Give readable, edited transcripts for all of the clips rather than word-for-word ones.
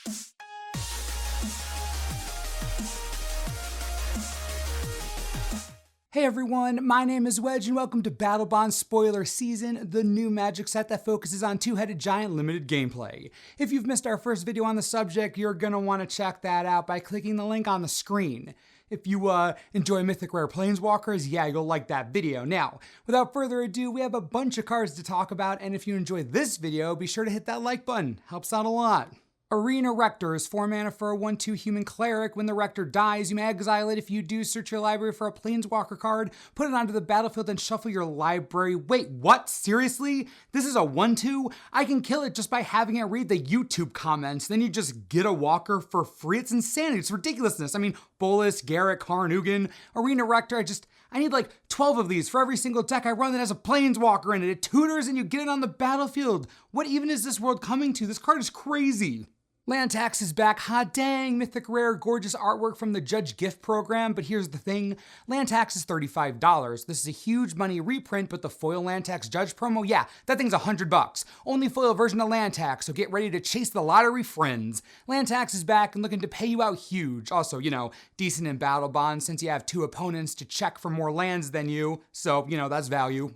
Hey everyone, my name is Wedge and welcome to Battlebond Spoiler Season, the new Magic set that focuses on two-headed giant limited gameplay. If you've missed our first video on the subject, you're gonna want to check that out by clicking the link on the screen. If you enjoy Mythic Rare Planeswalkers, yeah, you'll like that video. Now, without further ado, we have a bunch of cards to talk about, and if you enjoyed this video, be sure to hit that like button. Helps out a lot. Arena Rector is 4 mana for a 1/2 human cleric. When the Rector dies, you may exile it. If you do, search your library for a Planeswalker card, put it onto the battlefield, and shuffle your library. Wait, what? Seriously? This is a 1/2? I can kill it just by having it read the YouTube comments. Then you just get a walker for free? It's insanity. It's ridiculousness. I mean, Bolas, Garrett, Karn, Arena Rector, I need like 12 of these for every single deck I run that has a Planeswalker in it. It tutors and you get it on the battlefield. What even is this world coming to? This card is crazy. Land tax is back. Hot dang, Mythic Rare, gorgeous artwork from the Judge gift program, but here's the thing. Land tax is $35. This is a huge money reprint, but the foil Land tax Judge promo, yeah, that thing's $100. Only foil version of Land tax, so get ready to chase the lottery, friends. Land tax is back and looking to pay you out huge. Also, decent in Battlebond since you have 2 opponents to check for more lands than you, so, that's value.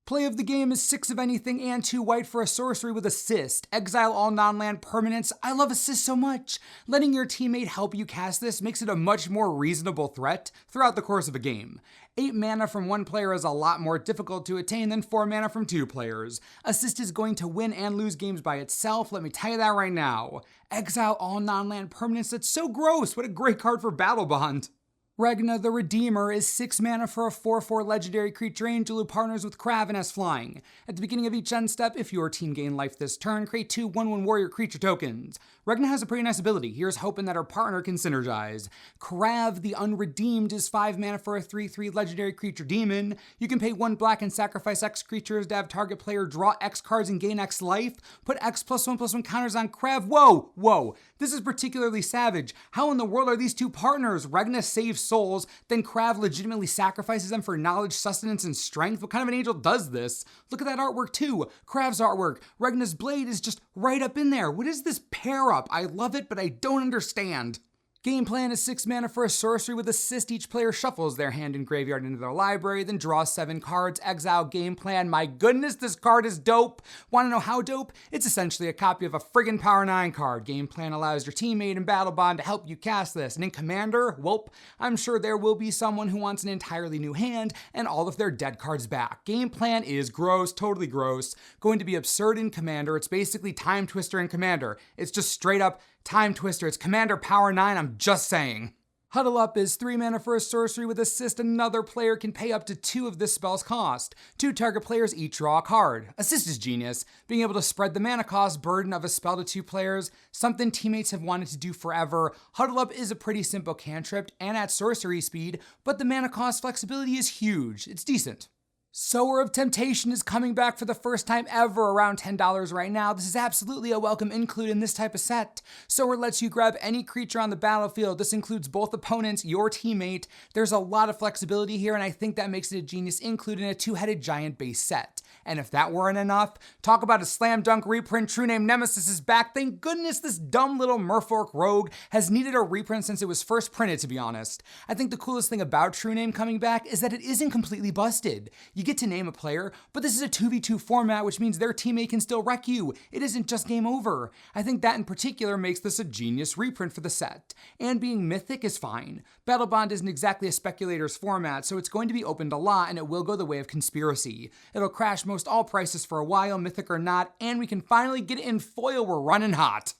Play of the game is 6 of anything and 2 white for a sorcery with assist. Exile all non-land permanents. I love assist so much. Letting your teammate help you cast this makes it a much more reasonable threat throughout the course of a game. 8 mana from 1 player is a lot more difficult to attain than 4 mana from 2 players. Assist is going to win and lose games by itself, let me tell you that right now. Exile all non-land permanents, that's so gross. What a great card for Battlebond. Regna the Redeemer is 6 mana for a 4/4 legendary creature angel who partners with Krav and has flying. At the beginning of each end step, if your team gain life this turn, create 2 1/1 warrior creature tokens. Regna has a pretty nice ability. Here's hoping that her partner can synergize. Krav the Unredeemed is 5 mana for a 3/3 legendary creature demon. You can pay 1 black and sacrifice X creatures to have target player draw X cards and gain X life. Put X +1/+1 counters on Krav. Whoa. This is particularly savage. How in the world are these 2 partners? Regna saves souls, then Krav legitimately sacrifices them for knowledge, sustenance, and strength? What kind of an angel does this? Look at that artwork too. Krav's artwork. Regna's blade is just right up in there. What is this pair up? I love it, but I don't understand. Game plan is 6 mana for a sorcery with assist. Each player shuffles their hand and graveyard into their library, then draws 7 cards. Exile game plan. My goodness, this card is dope. Want to know how dope? It's essentially a copy of a friggin' Power 9 card. Game plan allows your teammate in Battlebond to help you cast this. And in Commander, welp, I'm sure there will be someone who wants an entirely new hand and all of their dead cards back. Game plan is gross, totally gross. Going to be absurd in Commander. It's basically Time Twister in Commander. It's just straight up Time Twister. It's Commander Power 9, I'm just saying. Huddle Up is 3 mana for a sorcery with assist. Another player can pay up to 2 of this spell's cost. 2 target players each draw a card. Assist is genius. Being able to spread the mana cost burden of a spell to 2 players, something teammates have wanted to do forever. Huddle Up is a pretty simple cantrip and at sorcery speed, but the mana cost flexibility is huge. It's decent. Sower of Temptation is coming back for the first time ever, around $10 right now. This is absolutely a welcome include in this type of set. Sower lets you grab any creature on the battlefield. This includes both opponents, your teammate. There's a lot of flexibility here, and I think that makes it a genius include in a 2-headed giant base set. And if that weren't enough, talk about a slam dunk reprint. True name Nemesis is back. Thank goodness this dumb little Merfolk rogue has needed a reprint since it was first printed, to be honest. I think the coolest thing about True Name coming back is that it isn't completely busted. You get to name a player, but this is a 2v2 format, which means their teammate can still wreck you. It isn't just game over. I think that in particular makes this a genius reprint for the set. And being mythic is fine. Battlebond isn't exactly a speculator's format, so it's going to be opened a lot and it will go the way of conspiracy. It'll crash most all prices for a while, mythic or not, and we can finally get it in foil. We're running hot.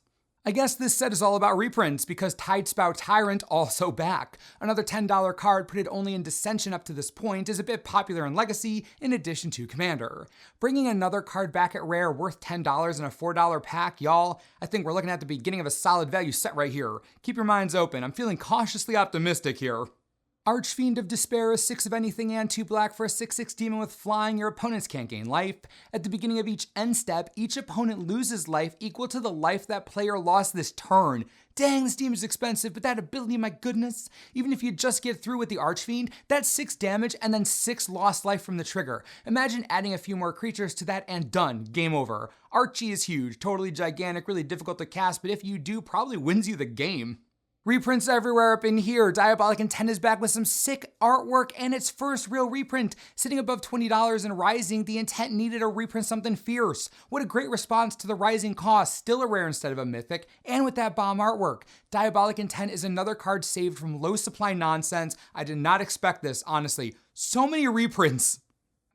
I guess this set is all about reprints because Tidespout Tyrant also back. Another $10 card printed only in Dissension up to this point is a bit popular in Legacy in addition to Commander. Bringing another card back at Rare worth $10 in a $4 pack, y'all, I think we're looking at the beginning of a solid value set right here. Keep your minds open. I'm feeling cautiously optimistic here. Archfiend of Despair is 6 of anything and 2 black for a 6/6 demon with flying. Your opponents can't gain life. At the beginning of each end step, each opponent loses life equal to the life that player lost this turn. Dang, this demon is expensive, but that ability, my goodness. Even if you just get through with the Archfiend, that's 6 damage and then 6 lost life from the trigger. Imagine adding a few more creatures to that and done. Game over. Archie is huge, totally gigantic, really difficult to cast, but if you do, probably wins you the game. Reprints everywhere up in here. Diabolic Antennas back with some sick artwork and its first real reprint. Sitting above $20 and rising, the intent needed to reprint something fierce. What a great response to the rising cost. Still a rare instead of a mythic, and with that bomb artwork. Diabolic Intent is another card saved from low supply nonsense. I did not expect this, honestly. So many reprints.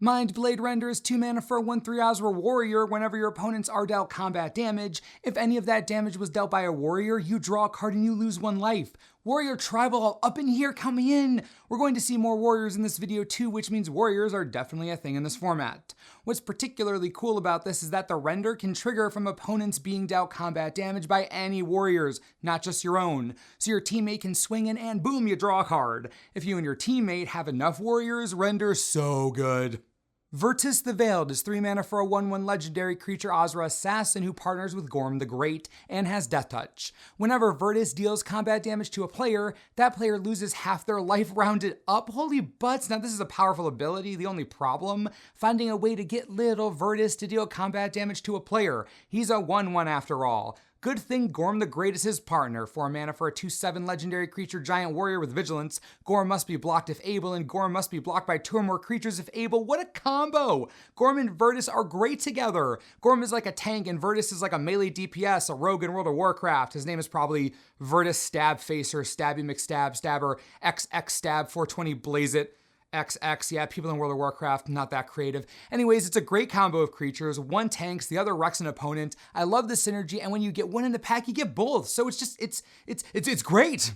Mind Blade renders 2 mana for a 1/3 Ozra warrior whenever your opponents are dealt combat damage. If any of that damage was dealt by a warrior, you draw a card and you lose 1 life. Warrior Tribal up in here, coming in. We're going to see more warriors in this video too, which means warriors are definitely a thing in this format. What's particularly cool about this is that the render can trigger from opponents being dealt combat damage by any warriors, not just your own. So your teammate can swing in and boom, you draw a card. If you and your teammate have enough warriors, render's so good. Virtus the Veiled is 3 mana for a 1/1 legendary creature Ozra assassin who partners with Gorm the Great and has Death Touch. Whenever Virtus deals combat damage to a player, that player loses half their life rounded up. Holy butts, now this is a powerful ability. The only problem, finding a way to get little Virtus to deal combat damage to a player. He's a 1/1 after all. Good thing Gorm the Great is his partner. 4 mana for a 2/7 legendary creature giant warrior with vigilance. Gorm must be blocked if able, and Gorm must be blocked by 2 or more creatures if able. What a combo! Gorm and Virtus are great together. Gorm is like a tank, and Virtus is like a melee DPS, a rogue in World of Warcraft. His name is probably Virtus Stab Facer, Stabby McStab, Stabber, XX Stab, 420 Blaze It. XX, yeah, people in World of Warcraft, not that creative. Anyways, it's a great combo of creatures. One tanks, the other wrecks an opponent. I love the synergy, and when you get one in the pack, you get both. So it's great.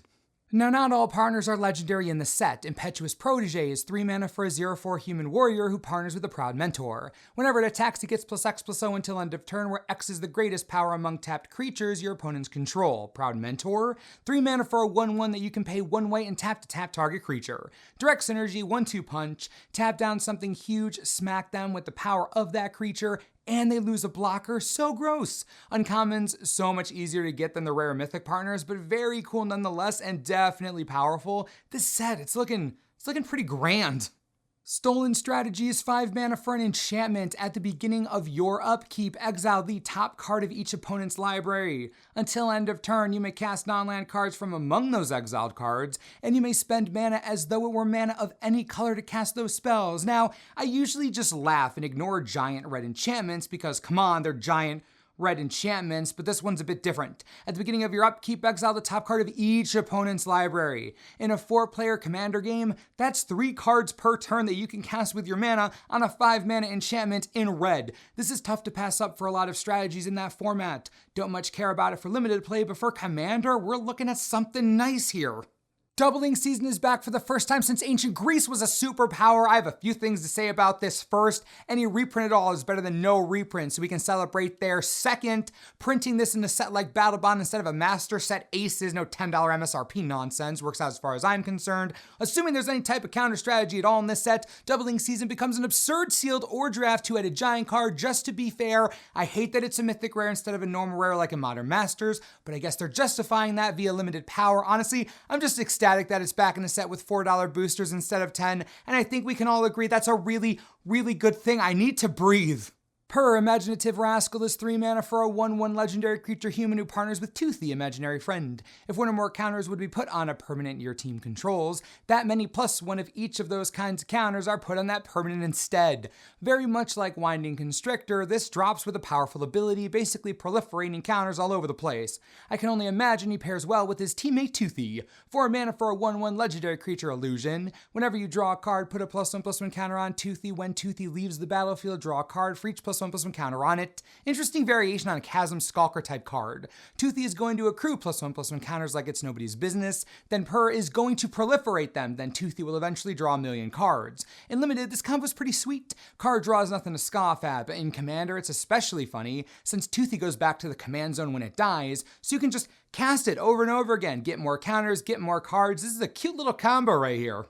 Now, not all partners are legendary in the set. Impetuous Protege is 3 mana for a 0/4 human warrior who partners with a Proud Mentor. Whenever it attacks, it gets +X/+0 until end of turn, where X is the greatest power among tapped creatures your opponents control. Proud Mentor, 3 mana for a 1/1 that you can pay 1 white and tap to tap target creature. Direct synergy, 1/2 punch, tap down something huge, smack them with the power of that creature, and they lose a blocker. So gross. Uncommons, so much easier to get than the rare mythic partners, but very cool nonetheless and definitely powerful. This set, it's looking pretty grand. Stolen Strategy is 5 mana for an enchantment. At the beginning of your upkeep, exile the top card of each opponent's library. Until end of turn, you may cast non-land cards from among those exiled cards, and you may spend mana as though it were mana of any color to cast those spells. Now, I usually just laugh and ignore giant red enchantments because, come on, they're giant red enchantments, but this one's a bit different. At the beginning of your upkeep, exile the top card of each opponent's library. In a 4-player commander game, that's 3 cards per turn that you can cast with your mana on a 5 mana enchantment in red. This is tough to pass up for a lot of strategies in that format. Don't much care about it for limited play, but for commander, we're looking at something nice here. Doubling Season is back for the first time since ancient Greece was a superpower. I have a few things to say about this. First, any reprint at all is better than no reprint, so we can celebrate there. Second, printing this in a set like Battlebond instead of a master set aces, no $10 MSRP nonsense, works out as far as I'm concerned. Assuming there's any type of counter strategy at all in this set, Doubling Season becomes an absurd sealed or draft 2-headed giant card. Just to be fair, I hate that it's a mythic rare instead of a normal rare like in Modern Masters, but I guess they're justifying that via limited power. Honestly, I'm just ecstatic that it's back in the set with $4 boosters instead of 10, and I think we can all agree that's a really, really good thing. I need to breathe. Per Imaginative Rascal is 3 mana for a 1/1 legendary creature human who partners with Tooth, the imaginary friend. If one or more counters would be put on a permanent your team controls, that many plus one of each of those kinds of counters are put on that permanent instead. Very much like Winding Constrictor, this drops with a powerful ability, basically proliferating counters all over the place. I can only imagine he pairs well with his teammate Toothy. 4 mana for a 1/1 legendary creature illusion. Whenever you draw a card, put a +1/+1 counter on Toothy. When Toothy leaves the battlefield, draw a card for each +1 +1/+1 counter on it. Interesting variation on a Chasm Skulker type card. Toothy is going to accrue +1/+1 counters like it's nobody's business. Then Purr is going to proliferate them. Then Toothy will eventually draw a million cards. In Limited, this combo is pretty sweet. Card draw is nothing to scoff at, but in Commander, it's especially funny since Toothy goes back to the command zone when it dies, so you can just cast it over and over again, get more counters, get more cards. This is a cute little combo right here.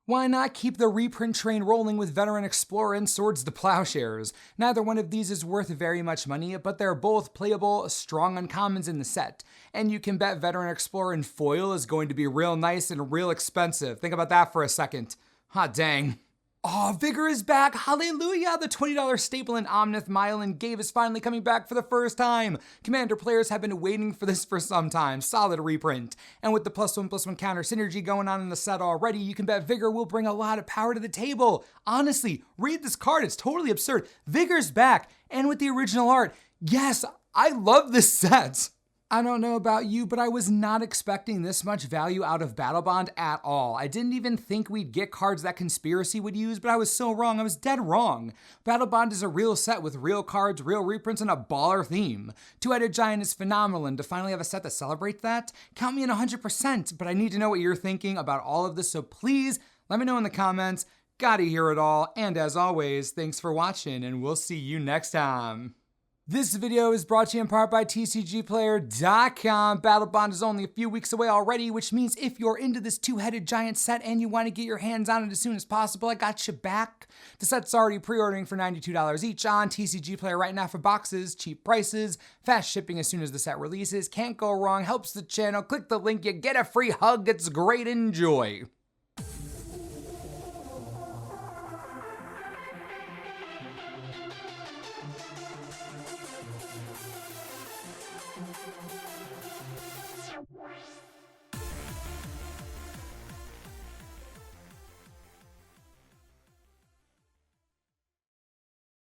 Why not keep the reprint train rolling with Veteran Explorer and Swords to Plowshares? Neither one of these is worth very much money, but they're both playable, strong uncommons in the set. And you can bet Veteran Explorer in foil is going to be real nice and real expensive. Think about that for a second. Hot dang. Oh, Vigor is back! Hallelujah! The $20 staple in Omnith, Mile, and Gave is finally coming back for the first time! Commander players have been waiting for this for some time. Solid reprint. And with the +1/+1 counter synergy going on in the set already, you can bet Vigor will bring a lot of power to the table. Honestly, read this card, it's totally absurd. Vigor's back, and with the original art. Yes, I love this set! I don't know about you, but I was not expecting this much value out of Battlebond at all. I didn't even think we'd get cards that Conspiracy would use, but I was so wrong. I was dead wrong. Battlebond is a real set with real cards, real reprints, and a baller theme. Two-Headed Giant is phenomenal, and to finally have a set that celebrates that, count me in 100%, but I need to know what you're thinking about all of this, so please let me know in the comments. Gotta hear it all, and as always, thanks for watching, and we'll see you next time. This video is brought to you in part by TCGplayer.com. Battlebond is only a few weeks away already, which means if you're into this two-headed giant set and you want to get your hands on it as soon as possible, I got you back. The set's already pre-ordering for $92 each on TCG Player right now for boxes, cheap prices, fast shipping as soon as the set releases. Can't go wrong, helps the channel. Click the link, you get a free hug. It's great. Enjoy.